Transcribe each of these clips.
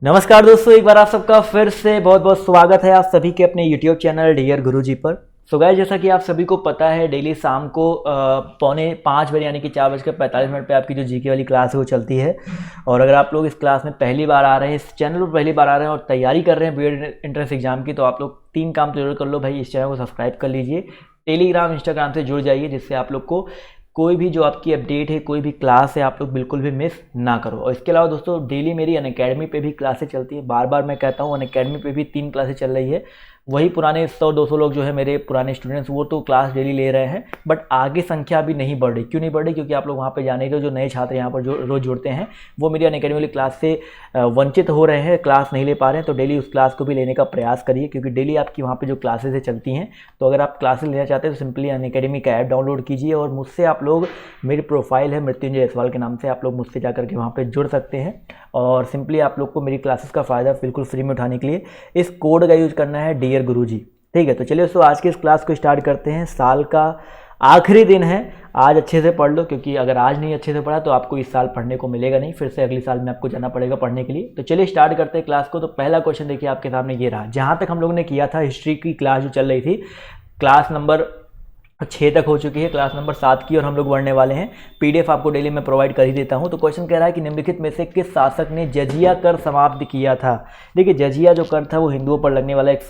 नमस्कार दोस्तों, एक बार आप सबका फिर से बहुत बहुत स्वागत है आप सभी के अपने YouTube चैनल डियर गुरुजी पर। सो गाइस, जैसा कि आप सभी को पता है डेली शाम को 4:45 यानी कि 4:45 पे आपकी जो जीके वाली क्लास है वो चलती है। और अगर आप लोग इस क्लास में पहली बार आ रहे हैं, इस चैनल पर पहली बार आ रहे हैं और तैयारी कर रहे हैं बीएड एंट्रेंस एग्जाम की, तो आप लोग 3 काम जरूर कर लो भाई। इस चैनल को सब्सक्राइब कर लीजिए, टेलीग्राम इंस्टाग्राम से जुड़ जाइए, जिससे आप लोग को कोई भी जो आपकी अपडेट है, कोई भी क्लास है, आप लोग बिल्कुल भी मिस ना करो। और इसके अलावा दोस्तों डेली मेरी अनअकैडमी पे भी क्लासेस चलती है। बार बार मैं कहता हूँ, अनअकैडमी पे भी 3 क्लासेस चल रही है। वही पुराने 100-200 लोग जो है मेरे पुराने स्टूडेंट्स, वो तो क्लास डेली ले रहे हैं, बट आगे संख्या अभी नहीं बढ़ रही। क्यों नहीं बढ़ रही? क्योंकि आप लोग वहाँ पे जाने के जो नए छात्र यहाँ पर जो रोज़ जुड़ते हैं, वो मेरी अनअकैडमी वाली क्लास से वंचित हो रहे हैं, क्लास नहीं ले पा रहे हैं। तो डेली उस क्लास को भी लेने का प्रयास करिए, क्योंकि डेली आपकी वहाँ पे जो क्लासेज चलती हैं। तो अगर आप क्लासेस लेना चाहते हैं तो सिंपली अनअकैडमी का ऐप डाउनलोड कीजिए और मुझसे आप लोग, मेरी प्रोफाइल है मृत्युंजय जायसवाल के नाम से, आप लोग मुझसे जाकर के वहाँ पर जुड़ सकते हैं। और सिंपली आप लोग को मेरी क्लासेस का फ़ायदा बिल्कुल फ्री में उठाने के लिए इस कोड का यूज़ करना है, डियर गुरुजी। ठीक है, तो चलिए दोस्तों आज की इस क्लास को स्टार्ट करते हैं। साल का आखिरी दिन है, आज अच्छे से पढ़ लो, क्योंकि अगर आज नहीं अच्छे से पढ़ा तो आपको इस साल पढ़ने को मिलेगा नहीं, फिर से अगले साल में आपको जाना पड़ेगा पढ़ने के लिए। तो चलिए स्टार्ट करते हैं क्लास को। तो पहला क्वेश्चन देखिए आपके सामने ये रहा। जहाँ तक हम लोगों ने किया था, हिस्ट्री की क्लास जो चल रही थी, क्लास नंबर 6 तक हो चुकी है, क्लास नंबर 7 की और हम लोग बढ़ने वाले हैं। पीडीएफ आपको डेली मैं प्रोवाइड कर ही देता हूं। तो क्वेश्चन कह रहा है कि निम्नलिखित में से किस शासक ने जजिया कर समाप्त किया था। देखिए, जजिया जो कर था वो हिंदुओं पर लगने वाला एक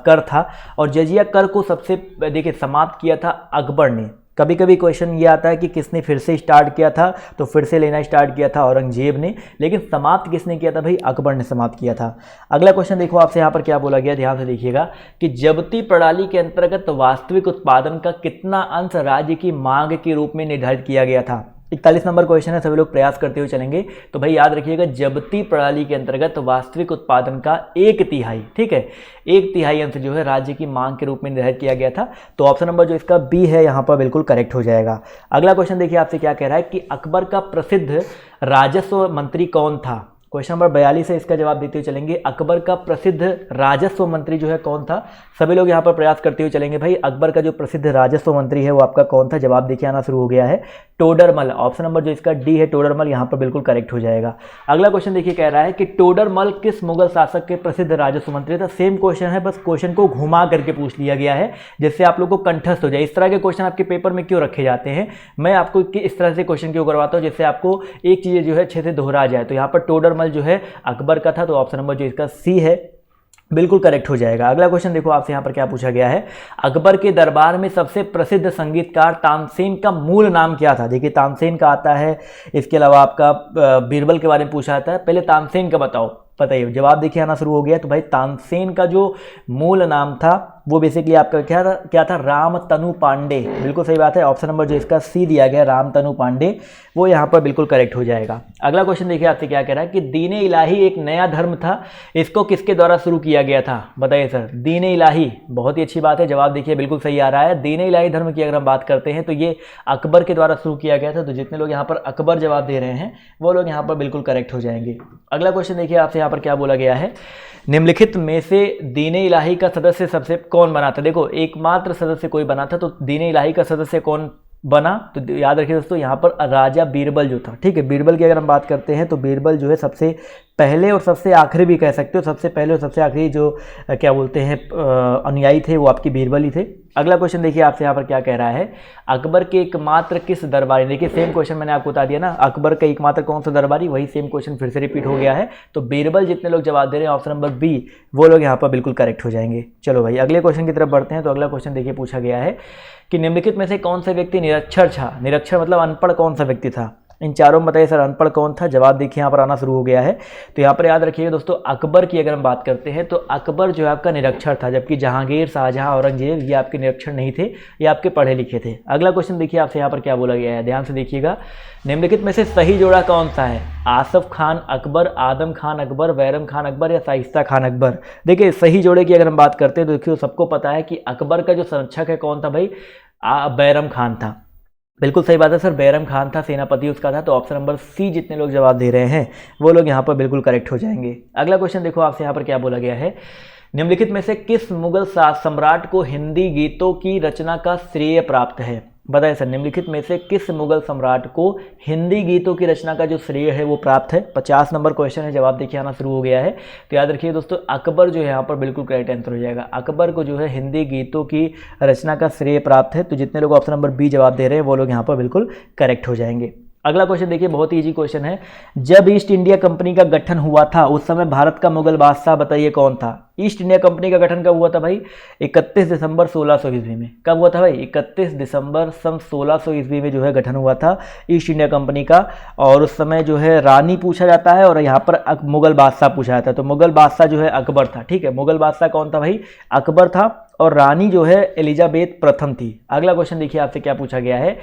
कर था, और जजिया कर को सबसे देखिए समाप्त किया था अकबर ने। कभी कभी क्वेश्चन ये आता है कि किसने फिर से स्टार्ट किया था, तो फिर से लेना स्टार्ट किया था औरंगजेब ने, लेकिन समाप्त किसने किया था भाई? अकबर ने समाप्त किया था। अगला क्वेश्चन देखो आपसे यहाँ पर क्या बोला गया, ध्यान से देखिएगा कि जबती प्रणाली के अंतर्गत वास्तविक उत्पादन का कितना अंश राज्य की मांग के रूप में निर्धारित किया गया था। 41 नंबर क्वेश्चन है, सभी लोग प्रयास करते हुए चलेंगे। तो भाई याद रखिएगा, जबती प्रणाली के अंतर्गत वास्तविक उत्पादन का 1/3, ठीक है, 1/3 अंश जो है राज्य की मांग के रूप में निर्धारित किया गया था। तो ऑप्शन नंबर जो इसका बी है यहाँ पर बिल्कुल करेक्ट हो जाएगा। अगला क्वेश्चन देखिए आपसे क्या कह रहा है कि अकबर का प्रसिद्ध राजस्व मंत्री कौन था। क्वेश्चन नंबर 42 है, इसका जवाब देते हुए चलेंगे। अकबर का प्रसिद्ध राजस्व मंत्री जो है कौन था? सभी लोग यहाँ पर प्रयास करते हुए चलेंगे भाई। अकबर का जो प्रसिद्ध राजस्व मंत्री है वो आपका कौन था? जवाब देखिए आना शुरू हो गया है, टोडरमल। ऑप्शन नंबर जो इसका डी है, टोडरमल, यहाँ पर बिल्कुल करेक्ट हो जाएगा। अगला क्वेश्चन देखिए कह रहा है कि टोडरमल किस मुगल शासक के प्रसिद्ध राजस्व मंत्री था। सेम क्वेश्चन है, बस क्वेश्चन को घुमा करके पूछ लिया गया है, जिससे आप लोग को कंठस्थ हो जाए। इस तरह के क्वेश्चन आपके पेपर में क्यों रखे जाते हैं? मैं आपको इस तरह से क्वेश्चन क्यों करवाता हूँ, जिससे आपको एक चीज़ जो है अच्छे से दोहरा जाए। तो यहाँ पर टोडरमल जो है अकबर का था, तो ऑप्शन नंबर जो इसका सी है बिल्कुल करेक्ट हो जाएगा। अगला क्वेश्चन देखो आपसे यहाँ पर क्या पूछा गया है। अकबर के दरबार में सबसे प्रसिद्ध संगीतकार तानसेन का मूल नाम क्या था। देखिए, तानसेन का आता है, इसके अलावा आपका बीरबल के बारे में पूछा जाता है। पहले तानसेन का बताइए, जवाब देखिए आना शुरू हो गया। तो भाई तानसेन का जो मूल नाम था वो बेसिकली आपका क्या था? रामतनु पांडे। बिल्कुल सही बात है, ऑप्शन नंबर जो इसका सी दिया गया रामतनु पांडे, वो यहाँ पर बिल्कुल करेक्ट हो जाएगा। अगला क्वेश्चन देखिए आपसे क्या कह रहा है कि दीन-ए इलाही एक नया धर्म था, इसको किसके द्वारा शुरू किया गया था? बताइए सर। दीन-ए इलाही, बहुत ही अच्छी बात है, जवाब देखिए बिल्कुल सही आ रहा है। दीन-ए इलाही धर्म की अगर हम बात करते हैं तो ये अकबर के द्वारा शुरू किया गया था। तो जितने लोग यहाँ पर अकबर जवाब दे रहे हैं वो लोग यहाँ पर बिल्कुल करेक्ट हो जाएंगे। अगला क्वेश्चन देखिए आपसे यहाँ पर क्या बोला गया है। निम्नलिखित में से दीन-ए इलाही का सदस्य सबसे कौन बना था? देखो, एकमात्र सदस्य कोई बना था, तो दीन-ए इलाही का सदस्य कौन बना? तो याद रखिए दोस्तों, यहाँ पर राजा बीरबल जो था, ठीक है, बीरबल की अगर हम बात करते हैं तो बीरबल जो है सबसे पहले और सबसे आखिरी भी कह सकते हो, सबसे पहले और सबसे आखिरी जो क्या बोलते हैं अनुयायी थे वो आपकी बीरबल ही थे। अगला क्वेश्चन देखिए आपसे यहाँ पर क्या कह रहा है। अकबर के एकमात्र किस दरबारी, देखिए सेम क्वेश्चन मैंने आपको बता दिया ना, अकबर का एकमात्र कौन सा दरबारी, वही सेम क्वेश्चन फिर से रिपीट हो गया है। तो बीरबल जितने लोग जवाब दे रहे हैं ऑप्शन नंबर बी, वो लोग यहाँ पर बिल्कुल करेक्ट हो जाएंगे। चलो भाई अगले क्वेश्चन की तरफ बढ़ते हैं। तो अगला क्वेश्चन देखिए पूछा गया है कि निम्नलिखित में से कौन सा व्यक्ति निरक्षर था। निरक्षर मतलब अनपढ़ कौन सा व्यक्ति था? इन चारों में बताइए सर, अनपढ़ कौन था? जवाब देखिए यहाँ पर आना शुरू हो गया है। तो यहाँ पर याद रखिएगा दोस्तों, अकबर की अगर हम बात करते हैं तो अकबर जो है आपका निरक्षर था, जबकि जहांगीर, शाहजहां, औरंगजेब ये आपके निरक्षर नहीं थे, ये आपके पढ़े लिखे थे। अगला क्वेश्चन देखिए आपसे यहाँ पर क्या बोला गया है, ध्यान से देखिएगा। निम्नलिखित में से सही जोड़ा कौन सा है? आसफ खान अकबर, आदम खान अकबर, बैरम खान अकबर या शाइस्ता खान अकबर। देखिए, सही जोड़े की अगर हम बात करते हैं तो देखिए सबको पता है कि अकबर का जो संरक्षक है कौन था भाई? बैरम खान था। बिल्कुल सही बात है सर, बैरम खान था, सेनापति उसका था। तो ऑप्शन नंबर सी जितने लोग जवाब दे रहे हैं वो लोग यहाँ पर बिल्कुल करेक्ट हो जाएंगे। अगला क्वेश्चन देखो आपसे यहाँ पर क्या बोला गया है। निम्नलिखित में से किस मुगल सम्राट को हिंदी गीतों की रचना का श्रेय प्राप्त है? बताइए सर, निम्नलिखित में से किस मुगल सम्राट को हिंदी गीतों की रचना का जो श्रेय है वो प्राप्त है। 50 नंबर क्वेश्चन है, जवाब देखिए आना शुरू हो गया है। तो याद रखिए दोस्तों, अकबर जो है यहाँ पर बिल्कुल करेक्ट आंसर हो जाएगा। अकबर को जो है हिंदी गीतों की रचना का श्रेय प्राप्त है। तो जितने लोग ऑप्शन नंबर बी जवाब दे रहे हैं वो लोग यहाँ पर बिल्कुल करेक्ट हो जाएंगे। अगला क्वेश्चन देखिए, बहुत ही इजी क्वेश्चन है। जब ईस्ट इंडिया कंपनी का गठन हुआ था उस समय भारत का मुगल बादशाह बताइए कौन था। ईस्ट इंडिया कंपनी का गठन कब हुआ था भाई? 31 दिसंबर 1600 ईस्वी में। कब हुआ था भाई? 31 दिसंबर सन 1600 ईस्वी में जो है गठन हुआ था ईस्ट इंडिया कंपनी का। और उस समय जो है रानी पूछा जाता है और यहाँ पर मुगल बादशाह पूछा जाता है। तो मुगल बादशाह जो है अकबर था। ठीक है, मुगल बादशाह कौन था भाई? अकबर था। और रानी जो है एलिजाबेथ प्रथम थी। अगला क्वेश्चन देखिए आपसे क्या पूछा गया है।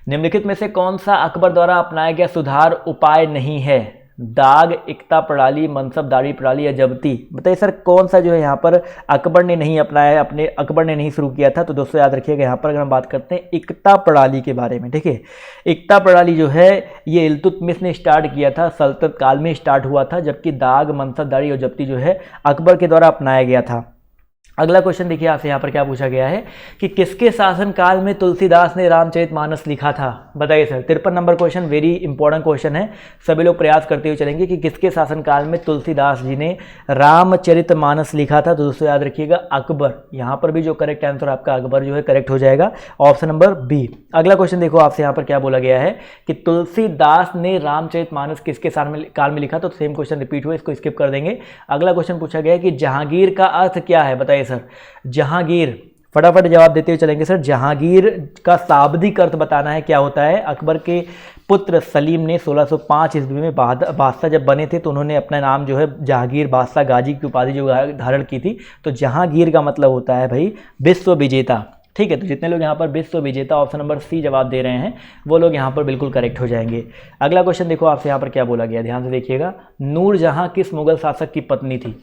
निम्नलिखित में से कौन सा अकबर द्वारा अपनाया गया सुधार उपाय नहीं है? दाग, एकता प्रणाली, मनसबदारी प्रणाली या जब्ती। बताइए सर, कौन सा जो है यहाँ पर अकबर ने नहीं अपनाया है, अपने अकबर ने नहीं शुरू किया था। तो दोस्तों याद रखिएगा, यहाँ पर अगर हम बात करते हैं एकता प्रणाली के बारे में। ठीक है, एकता प्रणाली जो है ये इल्तुतमिश ने स्टार्ट किया था, सल्तनत काल में स्टार्ट हुआ था। जबकि दाग, मनसबदारी और जब्ती जो है अकबर के द्वारा अपनाया गया था। अगला क्वेश्चन देखिए आपसे यहाँ पर क्या पूछा गया है कि किसके शासनकाल में तुलसीदास ने रामचरितमानस लिखा था। बताइए sir, 53 number question, very important question है। सभी लोग प्रयास करते हुए चलेंगे कि किसके शासनकाल में तुलसीदास जी ने रामचरितमानस लिखा था। तो दोस्तों याद रखिएगा अकबर। यहाँ पर भी जो करेक्ट आंसर आपका अकबर जो है करेक्ट हो जाएगा, ऑप्शन नंबर बी। अगला क्वेश्चन देखो आपसे यहाँ पर क्या बोला गया है कि तुलसीदास ने रामचरितमानस किसके काल में लिखा। तो सेम क्वेश्चन रिपीट हुआ, इसको स्किप कर देंगे। अगला क्वेश्चन पूछा गया है कि जहांगीर का अर्थ क्या है। बताइए सर, जहांगीर, फटाफट जवाब देते हुए चलेंगे सर। जहांगीर का शाब्दिक अर्थ बताना है क्या होता है। अकबर के पुत्र सलीम ने 1605 ईस्वी में बादशाह जब बने थे तो उन्होंने अपना नाम जो है जहांगीर बादशाह गाजी की उपाधि जो धारण की थी। तो जहांगीर का मतलब होता है भाई विश्व विजेता। ठीक है, तो जितने लोग यहाँ पर विश्व विजेता ऑप्शन नंबर सी जवाब दे रहे हैं वो लोग यहाँ पर बिल्कुल करेक्ट हो जाएंगे। अगला क्वेश्चन देखो आपसे यहाँ पर क्या बोला गया, ध्यान से देखिएगा। नूरजहां किस मुगल शासक की पत्नी थी?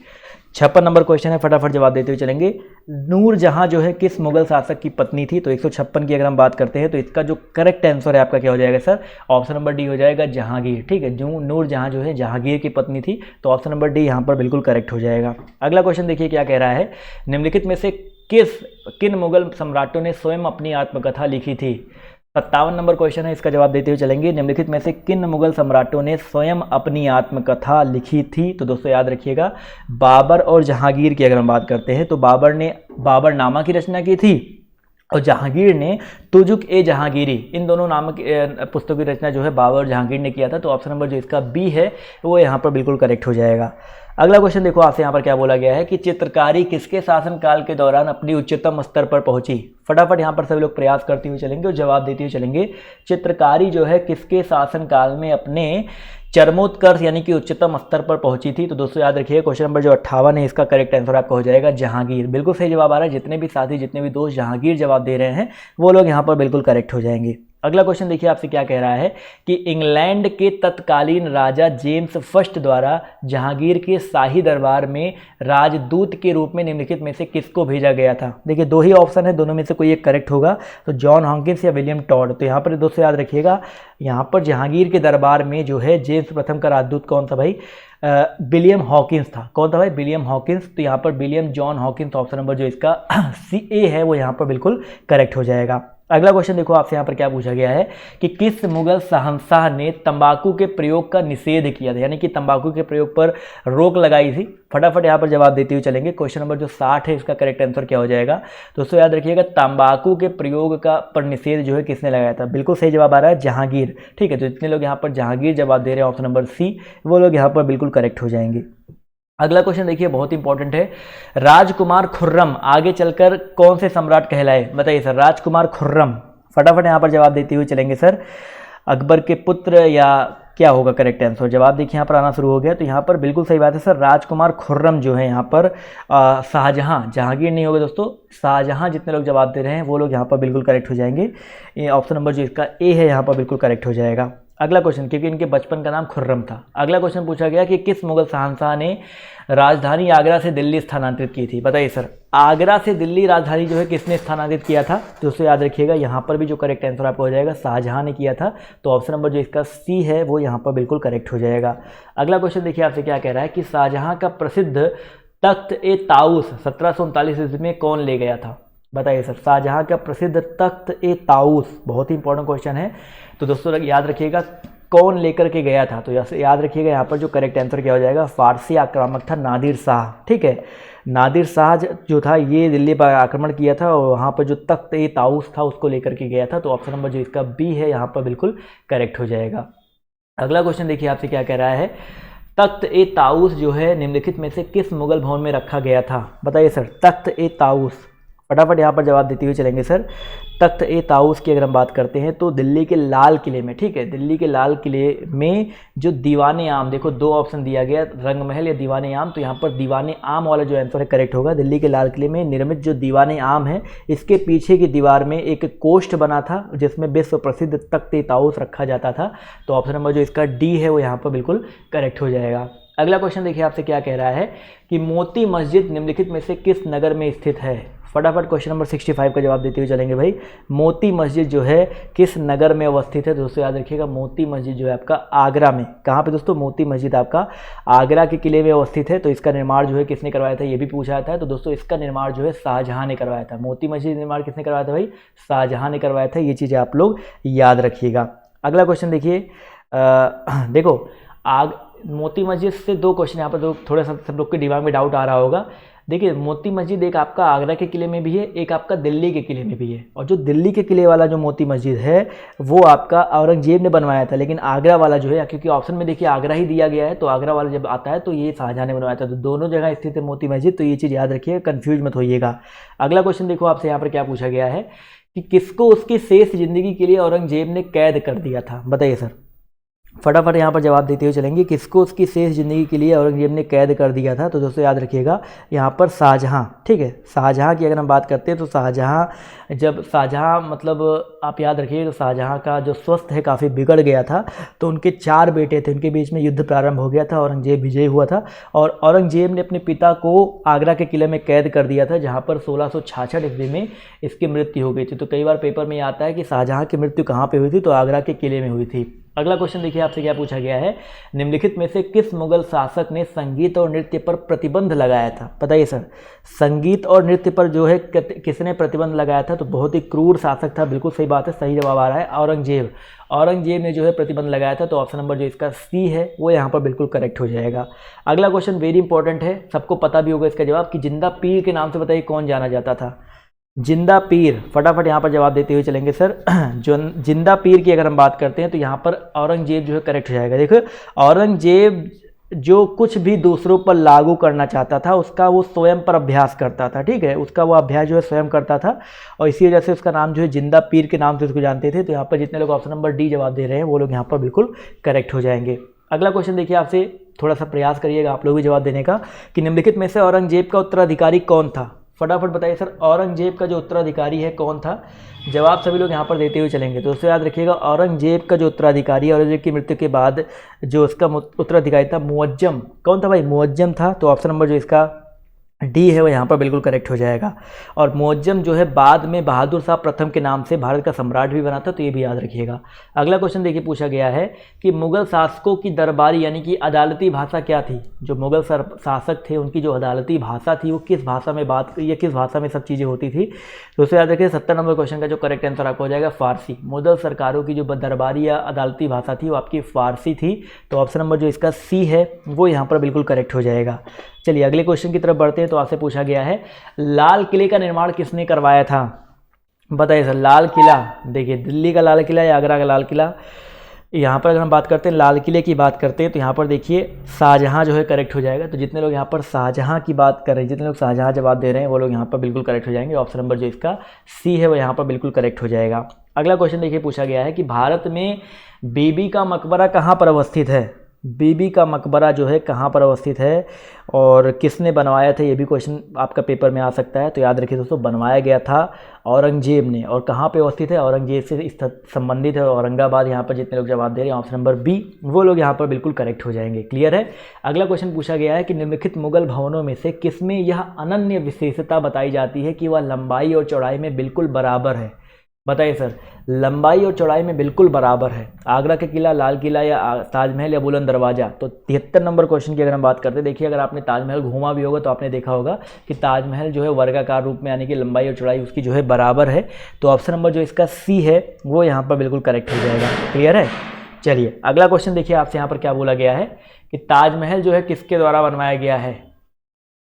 56 नंबर क्वेश्चन है, फटाफट जवाब देते हुए चलेंगे। नूरजहां जो है किस मुगल शासक की पत्नी थी? तो 156 की अगर हम बात करते हैं तो इसका जो करेक्ट आंसर है आपका क्या हो जाएगा सर? ऑप्शन नंबर डी हो जाएगा, जहांगीर। ठीक है, जो नूरजहां जो है जहांगीर की पत्नी थी। तो ऑप्शन नंबर डी यहाँ पर बिल्कुल करेक्ट हो जाएगा। अगला क्वेश्चन देखिए क्या कह रहा है। निम्नलिखित में से किन मुगल सम्राटों ने स्वयं अपनी आत्मकथा लिखी थी? 57 नंबर क्वेश्चन है, इसका जवाब देते हुए चलेंगे। निम्नलिखित में से किन मुगल सम्राटों ने स्वयं अपनी आत्मकथा लिखी थी? तो दोस्तों याद रखिएगा, बाबर और जहांगीर की अगर हम बात करते हैं तो बाबर ने बाबरनामा की रचना की थी और जहांगीर ने तुजुक ए जहांगीरी, इन दोनों नामक पुस्तकों की रचना जो है बाबर और जहांगीर ने किया था। तो ऑप्शन नंबर जो इसका बी है वो यहाँ पर बिल्कुल करेक्ट हो जाएगा। अगला क्वेश्चन देखो आपसे यहाँ पर क्या बोला गया है कि चित्रकारी किसके शासनकाल के दौरान अपनी उच्चतम स्तर पर पहुंची? फटाफट यहाँ पर सभी लोग प्रयास करते हुए चलेंगे और जवाब देते हुए चलेंगे। चित्रकारी जो है किसके शासनकाल में अपने चरमोत्कर्ष यानी कि उच्चतम स्तर पर पहुंची थी? तो दोस्तों याद रखिए, क्वेश्चन नंबर जो 58 है इसका करेक्ट आंसर आपका हो जाएगा जहांगीर। बिल्कुल सही जवाब आ रहा है। जितने भी साथी, जितने भी दोस्त जहांगीर जवाब दे रहे हैं वो लोग यहाँ पर बिल्कुल करेक्ट हो जाएंगे। अगला क्वेश्चन देखिए आपसे क्या कह रहा है कि इंग्लैंड के तत्कालीन राजा जेम्स फर्स्ट द्वारा जहांगीर के शाही दरबार में राजदूत के रूप में निम्नलिखित में से किसको भेजा गया था? देखिए दो ही ऑप्शन है, दोनों में से कोई एक करेक्ट होगा। तो जॉन हॉकिंस या विलियम टॉड। तो यहाँ पर दोस्तों याद रखिएगा, यहाँ पर जहांगीर के दरबार में जो है जेम्स प्रथम का राजदूत कौन था भाई? विलियम हॉकिंस था। कौन था भाई? William Hawkins. तो यहाँ पर William John Hawkins, option number जो इसका सी ए है वो यहाँ पर बिल्कुल करेक्ट हो जाएगा। अगला क्वेश्चन देखो आपसे यहाँ पर क्या पूछा गया है कि किस मुगल शहंशाह ने तंबाकू के प्रयोग का निषेध किया था, यानी कि तंबाकू के प्रयोग पर रोक लगाई थी? फटाफट यहाँ पर जवाब देते हुए चलेंगे। क्वेश्चन नंबर जो 60 है इसका करेक्ट आंसर क्या हो जाएगा? दोस्तों याद रखिएगा, तंबाकू के प्रयोग का पर निषेध जो है किसने लगाया था? बिल्कुल सही जवाब आ रहा है, जहांगीर। ठीक है, तो जितने लोग यहाँ पर जहांगीर जवाब दे रहे हैं ऑप्शन नंबर सी, वो लोग यहाँ पर बिल्कुल करेक्ट हो जाएंगे। अगला क्वेश्चन देखिए, बहुत इंपॉर्टेंट है। राजकुमार खुर्रम आगे चलकर कौन से सम्राट कहलाए? बताइए सर, राजकुमार खुर्रम। फटाफट यहाँ पर जवाब देते हुए चलेंगे सर। अकबर के पुत्र या क्या होगा करेक्ट आंसर? जवाब देखिए यहाँ पर आना शुरू हो गया। तो यहाँ पर बिल्कुल सही बात है सर, राजकुमार खुर्रम जो है यहाँ पर शाहजहां, जहांगीर नहीं होगा दोस्तों, शाहजहां। जितने लोग जवाब दे रहे हैं वो लोग यहाँ पर बिल्कुल करेक्ट हो जाएंगे। ये ऑप्शन नंबर जो इसका ए है यहाँ पर बिल्कुल करेक्ट हो जाएगा। अगला क्वेश्चन, क्योंकि इनके बचपन का नाम खुर्रम था। अगला क्वेश्चन पूछा गया कि किस मुगल शहंशाह ने राजधानी आगरा से दिल्ली स्थानांतरित की थी? बताइए सर, आगरा से दिल्ली राजधानी जो है किसने स्थानांतरित किया था? दोस्तों याद रखिएगा, यहाँ पर भी जो करेक्ट आंसर आपको हो जाएगा शाहजहां ने किया था। तो ऑप्शन नंबर जो इसका सी है वो यहाँ पर बिल्कुल करेक्ट हो जाएगा। अगला क्वेश्चन देखिए आपसे क्या कह रहा है कि शाहजहां का प्रसिद्ध तख्त ए ताउस 1739 ईस्वी में कौन ले गया था? बताइए सर। शाहजहां का प्रसिद्ध तख्त ए ताऊस, बहुत ही इंपॉर्टेंट क्वेश्चन है। तो दोस्तों याद रखिएगा कौन लेकर के गया था, तो याद रखिएगा यहाँ पर जो करेक्ट आंसर क्या हो जाएगा, फारसी आक्रामक था नादिर शाह। ठीक है, नादिर शाह जो था ये दिल्ली पर आक्रमण किया था और वहाँ पर जो तख्त ए ताऊस था उसको लेकर के गया था। तो ऑप्शन नंबर जो इसका बी है यहाँ पर बिल्कुल करेक्ट हो जाएगा। अगला क्वेश्चन देखिए आपसे क्या कह रहा है, तख्त ए ताऊस जो है निम्नलिखित में से किस मुगल भवन में रखा गया था। बताइए सर, तख्त ए ताऊस, फटाफट यहाँ पर जवाब देते हुए चलेंगे सर। तख्त ए ताऊस की अगर हम बात करते हैं तो दिल्ली के लाल किले में, ठीक है, दिल्ली के लाल किले में जो दीवाने आम, देखो दो ऑप्शन दिया गया, रंग महल या दीवाने आम, तो यहाँ पर दीवाने आम वाला जो आंसर है करेक्ट होगा। दिल्ली के लाल किले में निर्मित जो दीवाने आम है, इसके पीछे की दीवार में एक कोष्ठ बना था जिसमें विश्व प्रसिद्ध तख्त ए ताऊस रखा जाता था। तो ऑप्शन नंबर जो इसका डी है वो यहाँ पर बिल्कुल करेक्ट हो जाएगा। अगला क्वेश्चन देखिए आपसे क्या कह रहा है कि मोती मस्जिद निम्नलिखित में से किस नगर में स्थित है। फटाफट क्वेश्चन नंबर 65 का जवाब देते हुए चलेंगे भाई। मोती मस्जिद जो है किस नगर में अवस्थित है, दोस्तों याद रखिएगा मोती मस्जिद जो है आपका आगरा में। कहाँ पे दोस्तों, मोती मस्जिद आपका आगरा के किले में अवस्थित है। तो इसका निर्माण जो है किसने करवाया था ये भी पूछा था। तो दोस्तों इसका निर्माण जो है शाहजहां ने करवाया था। मोती मस्जिद निर्माण किसने करवाया था भाई, शाहजहां ने करवाया था। ये चीज़ें आप लोग याद रखिएगा। अगला क्वेश्चन देखिए, देखो मोती मस्जिद से दो क्वेश्चन यहाँ पर दो, थोड़ा सा सब लोग के दिमाग में डाउट आ रहा होगा। देखिए मोती मस्जिद एक आपका आगरा के किले में भी है, एक आपका दिल्ली के किले में भी है। और जो दिल्ली के किले वाला जो मोती मस्जिद है वो आपका औरंगजेब ने बनवाया था, लेकिन आगरा वाला जो है, क्योंकि ऑप्शन में देखिए आगरा ही दिया गया है, तो आगरा वाला जब आता है तो ये शाहजहां ने बनवाया था। तो दोनों जगह स्थित है मोती मस्जिद, तो ये चीज़ याद रखिए, कन्फ्यूज मत होइएगा। अगला क्वेश्चन देखो आपसे यहाँ पर क्या पूछा गया है कि किसको उसकी शेष जिंदगी के लिए औरंगजेब ने कैद कर दिया था। बताइए सर, फटाफट यहाँ पर जवाब देते हुए चलेंगे, किसको उसकी शेष ज़िंदगी के लिए औरंगजेब ने कैद कर दिया था। तो दोस्तों याद रखिएगा यहाँ पर शाहजहां, ठीक है, शाहजहां की अगर हम बात करते हैं तो शाहजहां मतलब आप याद रखिए, तो शाहजहां का जो स्वास्थ्य है काफ़ी बिगड़ गया था। तो उनके 4 बेटे थे, उनके बीच में युद्ध प्रारंभ हो गया था, औरंगजेब विजयी हुआ था और औरंगजेब ने अपने पिता को आगरा के किले में कैद कर दिया था, जहाँ पर 1666 ईस्वी में इसकी मृत्यु हो गई थी। तो कई बार पेपर में आता है कि शाहजहां की मृत्यु कहाँ पर हुई थी, तो आगरा के किले में हुई थी। अगला क्वेश्चन देखिए आपसे क्या पूछा गया है, निम्नलिखित में से किस मुगल शासक ने संगीत और नृत्य पर प्रतिबंध लगाया था। बताइए सर, संगीत और नृत्य पर जो है किसने प्रतिबंध लगाया था। तो बहुत ही क्रूर शासक था, बिल्कुल सही बात है, सही जवाब आ रहा है औरंगजेब। औरंगजेब ने जो है प्रतिबंध लगाया था। तो ऑप्शन नंबर जो इसका सी है वो यहाँ पर बिल्कुल करेक्ट हो जाएगा। अगला क्वेश्चन वेरी इंपॉर्टेंट है, सबको पता भी होगा इसका जवाब, कि जिंदा पीर के नाम से बताइए कौन जाना जाता था। जिंदा पीर, फटाफट यहाँ पर जवाब देते हुए चलेंगे सर। जो जिंदा पीर की अगर हम बात करते हैं तो यहाँ पर औरंगजेब जो है करेक्ट हो जाएगा। देखो औरंगजेब जो कुछ भी दूसरों पर लागू करना चाहता था उसका वो स्वयं पर अभ्यास करता था, ठीक है, उसका वो अभ्यास जो है स्वयं करता था और इसी वजह से उसका नाम जो है जिंदा पीर के नाम से उसको जानते थे। तो यहाँ पर जितने लोग ऑप्शन नंबर डी जवाब दे रहे हैं वो लोग यहाँ पर बिल्कुल करेक्ट हो जाएंगे। अगला क्वेश्चन देखिए, आपसे थोड़ा सा प्रयास करिएगा आप लोग भी जवाब देने का, कि निम्नलिखित में से औरंगजेब का उत्तराधिकारी कौन था। फटाफट बताइए सर, औरंगजेब का जो उत्तराधिकारी है कौन था। जवाब सभी लोग यहाँ पर देते हुए चलेंगे। तो उससे याद रखिएगा, औरंगजेब का जो उत्तराधिकारी, औरंगजेब की मृत्यु के बाद जो उसका उत्तराधिकारी था मुअज्जम, कौन था भाई, मुअज्जम था। तो ऑप्शन नंबर जो इसका डी है वो यहाँ पर बिल्कुल करेक्ट हो जाएगा। और मुअज्जम जो है बाद में बहादुर शाह प्रथम के नाम से भारत का सम्राट भी बना था, तो ये भी याद रखिएगा। अगला क्वेश्चन देखिए पूछा गया है कि मुगल शासकों की दरबारी यानी कि अदालती भाषा क्या थी। जो मुगल शासक थे उनकी जो अदालती भाषा थी वो किस भाषा में बात या किस भाषा में सब चीज़ें होती थी। तो उसे याद रखिए, 70 नंबर क्वेश्चन का जो करेक्ट आंसर आपको हो जाएगा फारसी। मुगल सरकारों की जो दरबारी या अदालती भाषा थी वो आपकी फारसी थी। तो ऑप्शन नंबर जो इसका सी है वो यहाँ पर बिल्कुल करेक्ट हो जाएगा। चलिए अगले क्वेश्चन की तरफ बढ़ते हैं। तो आपसे पूछा गया है, लाल किले का निर्माण किसने करवाया था। बताइए सर, लाल किला, देखिए दिल्ली का लाल किला या आगरा का लाल किला। यहाँ पर अगर हम बात करते हैं लाल किले की बात करते हैं तो यहाँ पर देखिए शाहजहां जो है करेक्ट हो जाएगा। तो जितने लोग यहाँ पर शाहजहां की बात कर रहे हैं, जितने लोग शाहजहां जवाब दे रहे हैं वो लोग यहाँ पर बिल्कुल करेक्ट हो जाएंगे। ऑप्शन नंबर जो इसका सी है वो यहाँ पर बिल्कुल करेक्ट हो जाएगा। अगला क्वेश्चन देखिए पूछा गया है कि भारत में बीबी का मकबरा कहाँ पर अवस्थित है। बीबी का मकबरा जो है कहाँ पर अवस्थित है और किसने बनवाया था, ये भी क्वेश्चन आपका पेपर में आ सकता है। तो याद रखिए दोस्तों, बनवाया गया था औरंगजेब ने। और कहाँ पे अवस्थित है, औरंगजेब से संबंधित है औरंगाबाद। यहाँ पर जितने लोग जवाब दे रहे हैं ऑप्शन नंबर बी वो लोग यहाँ पर बिल्कुल करेक्ट हो जाएंगे। क्लियर है। अगला क्वेश्चन पूछा गया है कि निम्नलिखित मुगल भवनों में से किसमें यह अनन्य विशेषता बताई जाती है कि वह लंबाई और चौड़ाई में बिल्कुल बराबर है। बताइए सर, लंबाई और चौड़ाई में बिल्कुल बराबर है। आगरा का किला, लाल किला या ताजमहल या बुलंद दरवाजा। तो 73 नंबर क्वेश्चन की अगर हम बात करते हैं, देखिए अगर आपने ताजमहल घूमा भी होगा तो आपने देखा होगा कि ताजमहल जो है वर्गाकार रूप में, यानी कि लंबाई और चौड़ाई उसकी जो है बराबर है। तो ऑप्शन नंबर जो इसका सी है वो यहाँ पर बिल्कुल करेक्ट हो जाएगा। क्लियर है। चलिए अगला क्वेश्चन देखिए आपसे यहाँ पर क्या बोला गया है कि ताजमहल जो है किसके द्वारा बनवाया गया है।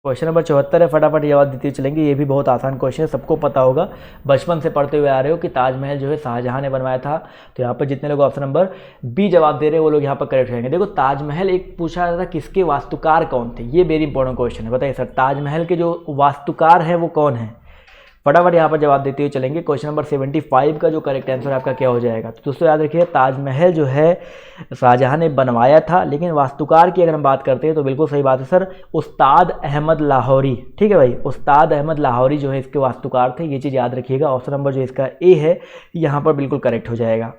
क्वेश्चन नंबर 74 है, फटाफट जवाब देते चलेंगे। ये भी बहुत आसान क्वेश्चन है, सबको पता होगा, बचपन से पढ़ते हुए आ रहे हो कि ताजमहल जो है शाहजहां ने बनवाया था। तो यहाँ पर जितने लोग ऑप्शन नंबर बी जवाब दे रहे हैं वो लोग यहाँ पर करेक्ट रहेंगे। देखो ताजमहल एक पूछा जाता था किसके वास्तुकार कौन थे, ये वेरी इंपॉर्टेंट क्वेश्चन है। बताइए सर, ताजमहल के जो वास्तुकार है वो कौन है। फटाफट यहाँ पर जवाब देते हुए चलेंगे। क्वेश्चन नंबर 75 का जो करेक्ट आंसर आपका क्या हो जाएगा। तो दोस्तों याद रखिए, ताजमहल जो है शाहजहां ने बनवाया था, लेकिन वास्तुकार की अगर हम बात करते हैं तो बिल्कुल सही बात है सर, उस्ताद अहमद लाहौरी। ठीक है भाई, उस्ताद अहमद लाहौरी जो है इसके वास्तुकार थे, ये चीज़ याद रखिएगा। ऑप्शन नंबर जो इसका ए है यहाँ पर बिल्कुल करेक्ट हो जाएगा।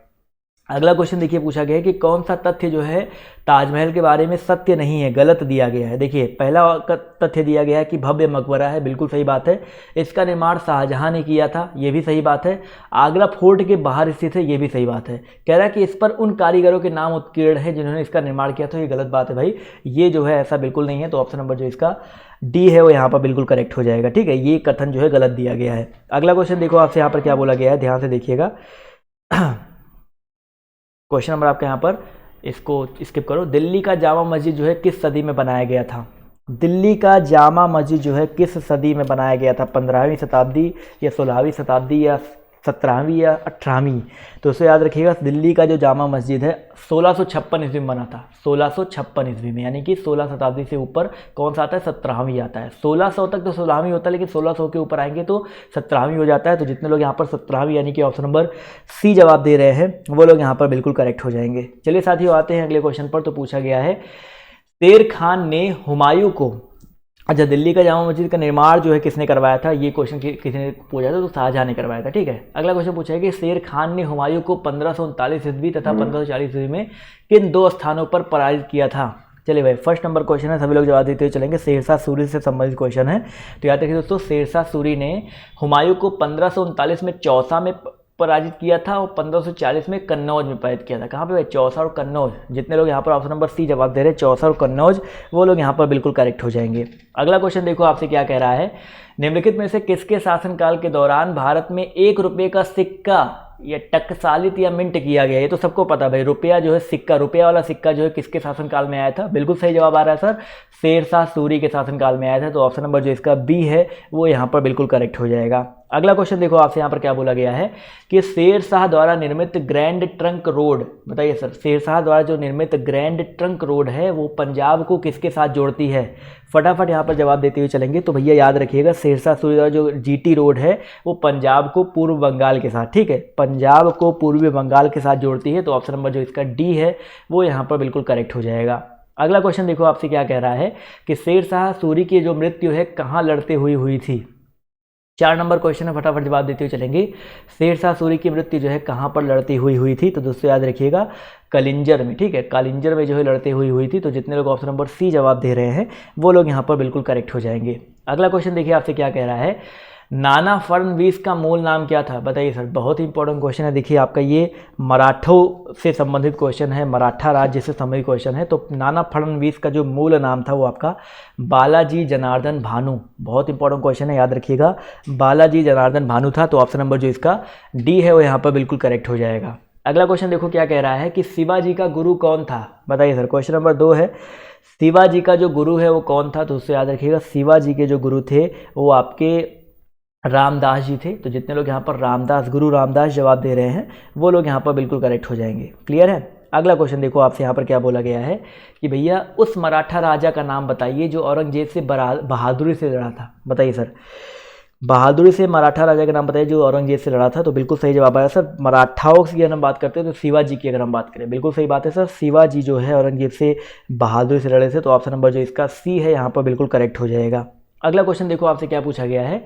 अगला क्वेश्चन देखिए पूछा गया है कि कौन सा तथ्य जो है ताजमहल के बारे में सत्य नहीं है, गलत दिया गया है। देखिए पहला तथ्य दिया गया है कि भव्य मकबरा है, बिल्कुल सही बात है। इसका निर्माण शाहजहां ने किया था, ये भी सही बात है। आगरा फोर्ट के बाहर स्थित है, ये भी सही बात है। कह रहा है कि इस पर उन कारीगरों के नाम उत्कीर्ण है जिन्होंने इसका निर्माण किया था, ये गलत बात है भाई, ये जो है ऐसा बिल्कुल नहीं है। तो ऑप्शन नंबर जो इसका डी है वो यहाँ पर बिल्कुल करेक्ट हो जाएगा। ठीक है, ये कथन जो है गलत दिया गया है। अगला क्वेश्चन देखो आपसे यहाँ पर क्या बोला गया है, ध्यान से देखिएगा। क्वेश्चन नंबर आपके यहाँ पर, इसको स्किप करो। दिल्ली का जामा मस्जिद जो है किस सदी में बनाया गया था। दिल्ली का जामा मस्जिद जो है किस सदी में बनाया गया था, 15वीं शताब्दी या 16वीं शताब्दी या 17वीं या 18वीं। तो इसे याद रखिएगा, दिल्ली का जो जामा मस्जिद है 1656 ईस्वी में बना था, 1656 ईस्वी में, यानी कि 16 शताब्दी से ऊपर कौन सा आता है, 17वीं आता है। 1600 तक तो 16वीं होता है, लेकिन 1600 के ऊपर आएंगे तो 17वीं हो जाता है। तो जितने लोग यहाँ पर 17वीं यानी कि ऑप्शन नंबर सी जवाब दे रहे हैं वो लोग यहाँ पर बिल्कुल करेक्ट हो जाएंगे। चलिए साथियों आते हैं अगले क्वेश्चन पर। तो पूछा गया है, शेर खान ने हुमायूं को, अच्छा दिल्ली का जामा मस्जिद का निर्माण जो है किसने करवाया था, ये क्वेश्चन किसी ने पूछा था, तो शाहजहां ने करवाया था। ठीक है, अगला क्वेश्चन पूछा है कि शेर खान ने हुमायूं को 1539 ईस्वी तथा 1540 ईस्वी में किन दो स्थानों पर पराजित किया था। चलिए भाई, फर्स्ट नंबर क्वेश्चन है, सभी लोग जवाब देते हुए चलेंगे। शेरशाह सूरी से संबंधित क्वेश्चन है। तो याद रखिए दोस्तों, शेरशाह सूरी ने हुमायूं को 1539 में चौसा में पराजित किया था और 1540 में कन्नौज में पराजित किया था। कहाँ पे भाई, चौसा और कन्नौज। जितने लोग यहाँ पर ऑप्शन नंबर सी जवाब दे रहे हैं, चौसा और कन्नौज, वो लोग यहाँ पर बिल्कुल करेक्ट हो जाएंगे। अगला क्वेश्चन देखो आपसे क्या कह रहा है, निम्नलिखित में से किसके शासनकाल के दौरान भारत में 1 रुपये का सिक्का या टकसालित या मिंट किया गया। ये तो सबको पता भाई, रुपया जो है सिक्का, रुपया वाला सिक्का जो है किसके शासनकाल में आया था। बिल्कुल सही जवाब आ रहा है सर, शेरशाह सूरी के शासनकाल में आया था। तो ऑप्शन नंबर जो इसका बी है वो यहाँ पर बिल्कुल करेक्ट हो जाएगा। अगला क्वेश्चन देखो आपसे यहाँ पर क्या बोला गया है कि शेरशाह द्वारा निर्मित ग्रैंड ट्रंक रोड, बताइए सर, शेरशाह द्वारा जो निर्मित ग्रैंड ट्रंक रोड है वो पंजाब को किसके साथ जोड़ती है। फटाफट यहाँ पर जवाब देते हुए चलेंगे। तो भैया याद रखिएगा, शेरशाह सूरी द्वारा जो जीटी रोड है वो पंजाब को पूर्व बंगाल के साथ, ठीक है, पंजाब को पूर्वी बंगाल के साथ जोड़ती है। तो ऑप्शन नंबर जो इसका डी है वो यहाँ पर बिल्कुल करेक्ट हो जाएगा। अगला क्वेश्चन देखो आपसे क्या कह रहा है कि शेरशाह सूरी की जो मृत्यु है कहाँ लड़ते हुई थी। 4 नंबर क्वेश्चन है, फटाफट जवाब देते हुए चलेंगे। शेरशाह सूरी की मृत्यु जो है कहाँ पर लड़ती हुई थी। तो दोस्तों याद रखिएगा, कलिंजर में। ठीक है, कलिंजर में जो है लड़ते हुई थी। तो जितने लोग ऑप्शन नंबर सी जवाब दे रहे हैं वो लोग यहाँ पर बिल्कुल करेक्ट हो जाएंगे। अगला क्वेश्चन देखिए आपसे क्या कह रहा है, नाना फडणवीस का मूल नाम क्या था। बताइए सर, बहुत ही इंपॉर्टेंट क्वेश्चन है। देखिए आपका ये मराठों से संबंधित क्वेश्चन है, मराठा राज्य से संबंधित क्वेश्चन है। तो नाना फडणवीस का जो मूल नाम था वो आपका बालाजी जनार्दन भानु। बहुत इंपॉर्टेंट क्वेश्चन है, याद रखिएगा, बालाजी जनार्दन भानु था। तो ऑप्शन नंबर जो इसका डी है वो यहाँ पर बिल्कुल करेक्ट हो जाएगा। अगला क्वेश्चन देखो क्या कह रहा है कि शिवाजी का गुरु कौन था। बताइए सर, क्वेश्चन नंबर 2 है, शिवाजी का जो गुरु है वो कौन था। तो उससे याद रखिएगा, शिवाजी के जो गुरु थे वो आपके रामदास जी थे। तो जितने लोग यहाँ पर रामदास, गुरु रामदास जवाब दे रहे हैं वो लोग यहाँ पर बिल्कुल करेक्ट हो जाएंगे। क्लियर है। अगला क्वेश्चन देखो आपसे यहाँ पर क्या बोला गया है कि भैया उस मराठा राजा का नाम बताइए जो औरंगजेब से बहादुरी से लड़ा था। बताइए सर, बहादुरी से मराठा राजा का नाम बताइए जो औरंगजेब से लड़ा था। तो बिल्कुल सही जवाब आया सर, मराठाओं की अगर हम बात करते हैं तो शिवाजी की अगर हम बात करें, बिल्कुल सही बात है सर, शिवाजी जो है औरंगजेब से बहादुरी से लड़े थे। तो ऑप्शन नंबर जो इसका सी है यहाँ पर बिल्कुल करेक्ट हो जाएगा। अगला क्वेश्चन देखो आपसे क्या पूछा गया है,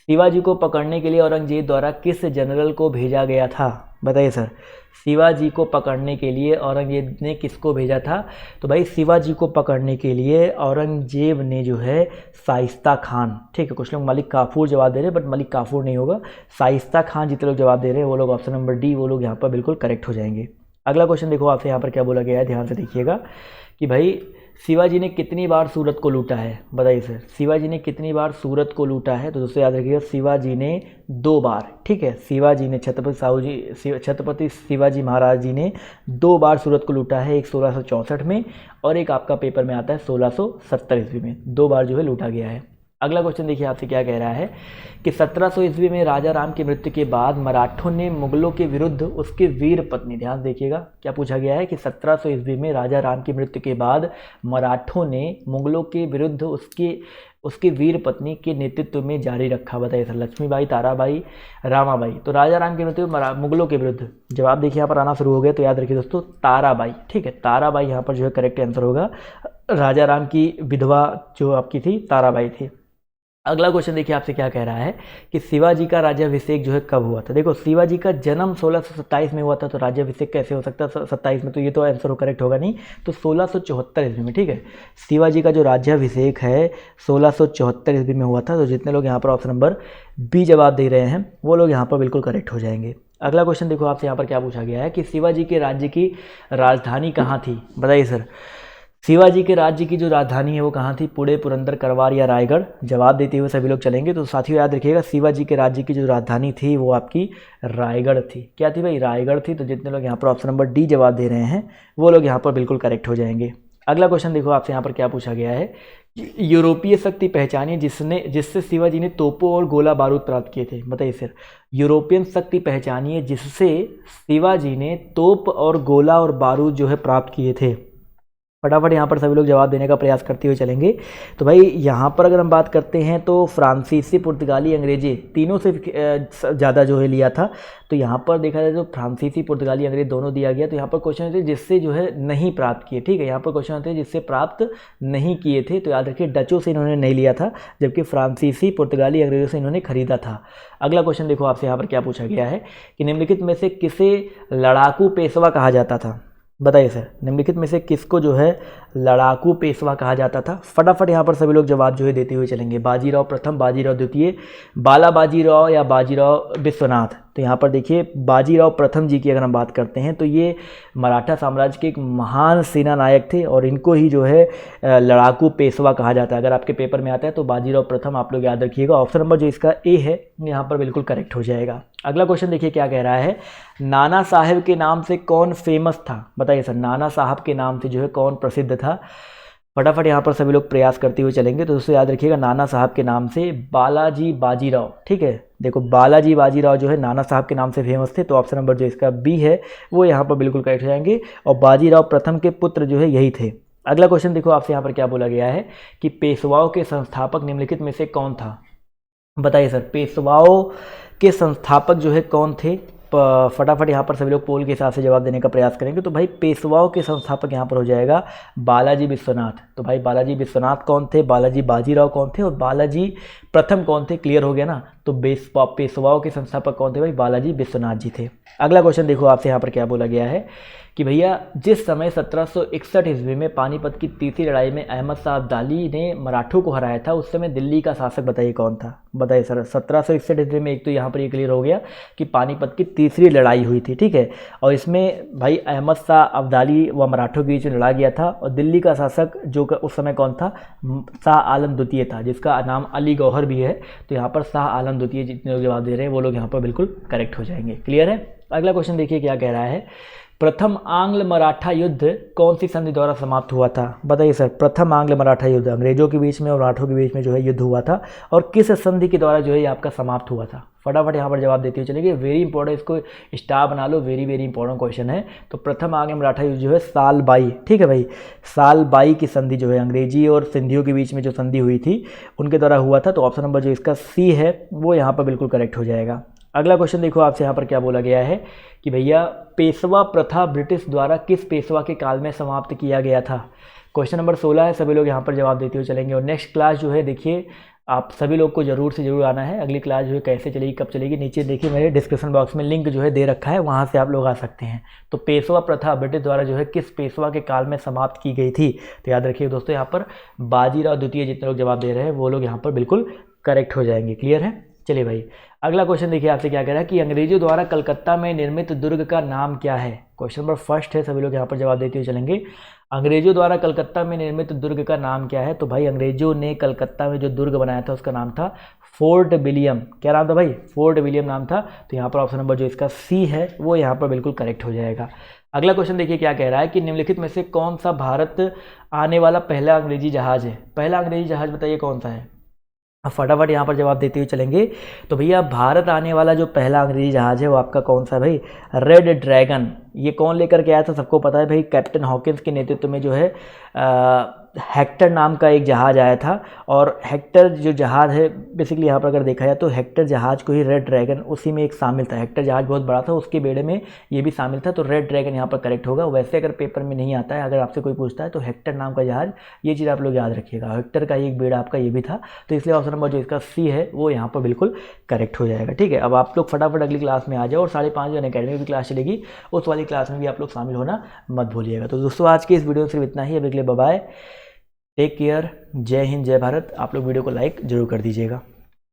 शिवाजी को पकड़ने के लिए औरंगजेब द्वारा किस जनरल को भेजा गया था? बताइए सर, शिवाजी को पकड़ने के लिए औरंगजेब ने किसको भेजा था? तो भाई शिवाजी को पकड़ने के लिए औरंगजेब ने जो है शाइस्ता खान, ठीक है, कुछ लोग मलिक काफूर जवाब दे रहे हैं बट मलिक काफूर नहीं होगा, शाइस्ता खान जितने लोग जवाब दे रहे हैं वो लोग ऑप्शन नंबर डी, वो लोग यहाँ पर बिल्कुल करेक्ट हो जाएंगे। अगला क्वेश्चन देखो आपसे यहाँ पर क्या बोला गया है, ध्यान से देखिएगा कि भाई शिवाजी ने कितनी बार सूरत को लूटा है? बताइए सर, शिवाजी ने कितनी बार सूरत को लूटा है? तो दोस्तों याद रखिएगा, शिवाजी ने 2 बार, ठीक है, शिवाजी ने छत्रपति शिवाजी महाराज जी ने 2 बार सूरत को लूटा है, एक 1664 में और एक आपका पेपर में आता है 1670 ईस्वी में, 2 बार जो है लूटा गया है। अगला क्वेश्चन देखिए आपसे क्या कह रहा है कि 1700 ईस्वी में राजा राम की मृत्यु के बाद मराठों ने मुगलों के विरुद्ध उसके वीर पत्नी, ध्यान देखिएगा क्या पूछा गया है कि 1700 ईस्वी में राजा राम की मृत्यु के बाद मराठों ने मुगलों के विरुद्ध उसके वीर पत्नी के नेतृत्व में जारी रखा। बताइए सर, लक्ष्मीबाई, ताराबाई, रामाबाई। तो राजा राम की मृत्यु मुगलों के विरुद्ध, जवाब देखिए यहाँ पर आना शुरू हो गया, तो याद रखिए दोस्तों ताराबाई, ठीक है, ताराबाई यहाँ पर जो है करेक्ट आंसर होगा। राजा राम की विधवा जो आपकी थी ताराबाई थी। अगला क्वेश्चन देखिए आपसे क्या कह रहा है कि शिवाजी का राज्याभिषेक जो है कब हुआ था? देखो शिवाजी का जन्म 1627 में हुआ था, तो राज्याभिषेक कैसे हो सकता है 27 में? तो ये तो आंसर करेक्ट होगा नहीं, तो 1674 ईस्वी में, ठीक है, शिवाजी का जो राज्याभिषेक है 1674 ईस्वी में हुआ था। तो जितने लोग यहाँ पर ऑप्शन नंबर बी जवाब दे रहे हैं वो लोग यहाँ पर बिल्कुल करेक्ट हो जाएंगे। अगला क्वेश्चन देखो आपसे यहाँ पर क्या पूछा गया है कि शिवाजी के राज्य की राजधानी कहाँ थी? बताइए सर, शिवाजी के राज्य की जो राजधानी है वो कहाँ थी? पुणे, पुरंदर, करवार या रायगढ़? जवाब देते हुए सभी लोग चलेंगे। तो साथियों याद रखिएगा, शिवाजी के राज्य की जो राजधानी थी वो आपकी रायगढ़ थी। क्या थी भाई? रायगढ़ थी। तो जितने लोग यहाँ पर ऑप्शन नंबर डी जवाब दे रहे हैं वो लोग यहाँ पर बिल्कुल करेक्ट हो जाएंगे। अगला क्वेश्चन देखो आपसे यहाँ पर क्या पूछा गया है, यूरोपीय शक्ति पहचानिए जिससे शिवाजी ने तोपों और गोला बारूद प्राप्त किए थे। बताइए सर, यूरोपियन शक्ति पहचानिए जिससे शिवाजी ने तोप और गोला और बारूद जो है प्राप्त किए थे। फटाफट यहाँ पर सभी लोग जवाब देने का प्रयास करते हुए चलेंगे। तो भाई यहाँ पर अगर हम बात करते हैं तो फ्रांसीसी, पुर्तगाली, अंग्रेजी तीनों से ज़्यादा जो है लिया था। तो यहाँ पर देखा जाए तो फ्रांसीसी, पुर्तगाली, अंग्रेजी दोनों दिया गया। तो यहाँ पर क्वेश्चन होते हैं जिससे जो है नहीं प्राप्त किए, ठीक है, यहाँ पर क्वेश्चन होते हैं जिससे प्राप्त नहीं किए थे। तो याद रखिए डचों से इन्होंने नहीं लिया था, जबकि फ्रांसीसी, पुर्तगाली, अंग्रेजों से इन्होंने खरीदा था। अगला क्वेश्चन देखो आपसे यहाँ पर क्या पूछा गया है कि निम्नलिखित में से किसे लड़ाकू पेशवा कहा जाता था? बताइए सर, निम्नलिखित में से किसको जो है लड़ाकू पेशवा कहा जाता था? फटाफट यहाँ पर सभी लोग जवाब जो है देते हुए चलेंगे। बाजीराव प्रथम, बाजीराव द्वितीय, बाला बाजीराव या बाजीराव विश्वनाथ? तो यहाँ पर देखिए बाजीराव प्रथम जी की अगर हम बात करते हैं तो ये मराठा साम्राज्य के एक महान सेना नायक थे और इनको ही जो है लड़ाकू पेशवा कहा जाता है। अगर आपके पेपर में आता है तो बाजीराव प्रथम आप लोग याद रखिएगा। ऑप्शन नंबर जो इसका ए है यहाँ पर बिल्कुल करेक्ट हो जाएगा। अगला क्वेश्चन देखिए क्या कह रहा है, नाना साहेब के नाम से कौन फेमस था? बताइए सर, नाना साहब के नाम से जो है कौन प्रसिद्ध था? फटाफट यहाँ पर सभी लोग प्रयास करते हुए चलेंगे। तो दोस्तों याद रखिएगा नाना साहब के नाम से बालाजी बाजीराव, ठीक है, देखो बालाजी बाजीराव जो है नाना साहब के नाम से फेमस थे। तो ऑप्शन नंबर जो इसका बी है वो यहाँ पर बिल्कुल करेक्ट हो जाएंगे और बाजीराव प्रथम के पुत्र जो है यही थे। अगला क्वेश्चन देखो आपसे यहाँ पर क्या बोला गया है कि पेशवाओं के संस्थापक निम्नलिखित में से कौन था? बताइए सर, पेशवाओं के संस्थापक जो है कौन थे? फटाफट यहाँ पर सभी लोग पोल के हिसाब से जवाब देने का प्रयास करेंगे। तो भाई पेशवाओं के संस्थापक यहाँ पर हो जाएगा बालाजी विश्वनाथ। तो भाई बालाजी विश्वनाथ कौन थे, बालाजी बाजीराव कौन थे और बालाजी प्रथम कौन थे? क्लियर हो गया ना। तो पेशवाओं के संस्थापक कौन थे? भाई बालाजी विश्वनाथ जी थे। अगला क्वेश्चन देखो आपसे यहाँ पर क्या बोला गया है कि भैया जिस समय 1761 ईस्वी में पानीपत की तीसरी लड़ाई में अहमद शाह अब्दाली ने मराठों को हराया था उस समय दिल्ली का शासक बताइए कौन था? बताइए सर, 1761 ईस्वी में एक तो यहाँ पर ये क्लियर हो गया कि पानीपत की तीसरी लड़ाई हुई थी, ठीक है, और इसमें भाई अहमद शाह अब्दाली व मराठों के बीच में लड़ा गया था और दिल्ली का शासक जो उस समय कौन था? शाह आलम द्वितीय था, जिसका नाम अली गौहर भी है। तो यहाँ पर शाह आलम द्वितीय जितने लोग जवाब दे रहे हैं वो लोग यहाँ पर बिल्कुल करेक्ट हो जाएंगे। क्लियर है। अगला क्वेश्चन देखिए क्या कह रहा है, प्रथम आंग्ल मराठा युद्ध कौन सी संधि द्वारा समाप्त हुआ था? बताइए सर, प्रथम आंग्ल मराठा युद्ध अंग्रेजों के बीच में और मराठों के बीच में जो है युद्ध हुआ था और किस संधि के द्वारा जो है ये आपका समाप्त हुआ था? फटाफट यहाँ पर जवाब देते हुए चलेंगे। वेरी इंपॉर्टेंट, इसको स्टार बना लो, वेरी वेरी इंपॉर्टेंट क्वेश्चन है। तो प्रथम आंग्ल मराठा युद्ध जो है साल बाई, ठीक है भाई, साल बाई की संधि जो है अंग्रेजी और सिंधियों के बीच में जो संधि हुई थी उनके द्वारा हुआ था। तो ऑप्शन नंबर जो इसका सी है वो यहाँ पर बिल्कुल करेक्ट हो जाएगा। अगला क्वेश्चन देखो आपसे यहाँ पर क्या बोला गया है कि भैया पेशवा प्रथा ब्रिटिश द्वारा किस पेशवा के काल में समाप्त किया गया था? क्वेश्चन नंबर 16 है, सभी लोग यहाँ पर जवाब देते हुए चलेंगे। और नेक्स्ट क्लास जो है देखिए आप सभी लोग को ज़रूर से ज़रूर आना है। अगली क्लास जो है कैसे चलेगी, कब चलेगी, नीचे देखिए मेरे डिस्क्रिप्शन बॉक्स में लिंक जो है दे रखा है, वहाँ से आप लोग आ सकते हैं। तो पेशवा प्रथा ब्रिटिश द्वारा जो है किस पेशवा के काल में समाप्त की गई थी? तो याद रखिए दोस्तों, यहाँ पर बाजीराव द्वितीय जितने लोग जवाब दे रहे हैं वो लोग यहाँ पर बिल्कुल करेक्ट हो जाएंगे। क्लियर है? चलिए भाई, अगला क्वेश्चन देखिए आपसे क्या कह रहा है कि अंग्रेजों द्वारा कलकत्ता में निर्मित दुर्ग का नाम क्या है? क्वेश्चन नंबर फर्स्ट है, सभी लोग यहाँ पर जवाब देते हुए चलेंगे। अंग्रेजों द्वारा कलकत्ता में निर्मित दुर्ग का नाम क्या है? तो भाई अंग्रेजों ने कलकत्ता में जो दुर्ग बनाया था उसका नाम था फोर्ट विलियम। क्या नाम था भाई? फोर्ट विलियम नाम था। तो यहाँ पर ऑप्शन नंबर जो इसका सी है वो यहाँ पर बिल्कुल करेक्ट हो जाएगा। अगला क्वेश्चन देखिए क्या कह रहा है कि निम्नलिखित में से कौन सा भारत आने वाला पहला अंग्रेजी जहाज है? पहला अंग्रेजी जहाज बताइए कौन सा है? अब फटाफट यहाँ पर जवाब देते हुए चलेंगे। तो भैया भारत आने वाला जो पहला अंग्रेजी जहाज है वो आपका कौन सा है भाई? Red dragon. ये कौन लेकर के आया था? सबको पता है भाई, कैप्टन हॉकिंस के नेतृत्व में जो है हेक्टर नाम का एक जहाज आया था। और हेक्टर जो जहाज है बेसिकली यहाँ पर अगर देखा जाए तो हेक्टर जहाज को ही रेड ड्रैगन उसी में एक शामिल था। हेक्टर जहाज बहुत बड़ा था, उसके बेड़े में ये भी शामिल था। तो रेड ड्रैगन यहाँ पर करेक्ट होगा। वैसे अगर पेपर में नहीं आता है, अगर आपसे कोई पूछता है तो हेक्टर नाम का जहाज, ये चीज़ आप लोग याद रखिएगा। हेक्टर का एक बेड़ा आपका ये भी था। तो इसलिए ऑप्शन नंबर जो इसका सी है वो यहाँ पर बिल्कुल करेक्ट हो जाएगा। ठीक है, अब आप लोग फटाफट अगली क्लास में आ जाओ और 5:30 जो अकेडमी में भी क्लास चलेगी उस वाली क्लास में भी आप लोग शामिल होना मत भूलिएगा। तो दोस्तों आज की इस वीडियो में सिर्फ इतना ही। अभी के लिए बाय बाय, टेक केयर, जय हिंद, जय भारत। आप लोग वीडियो को लाइक जरूर कर दीजिएगा।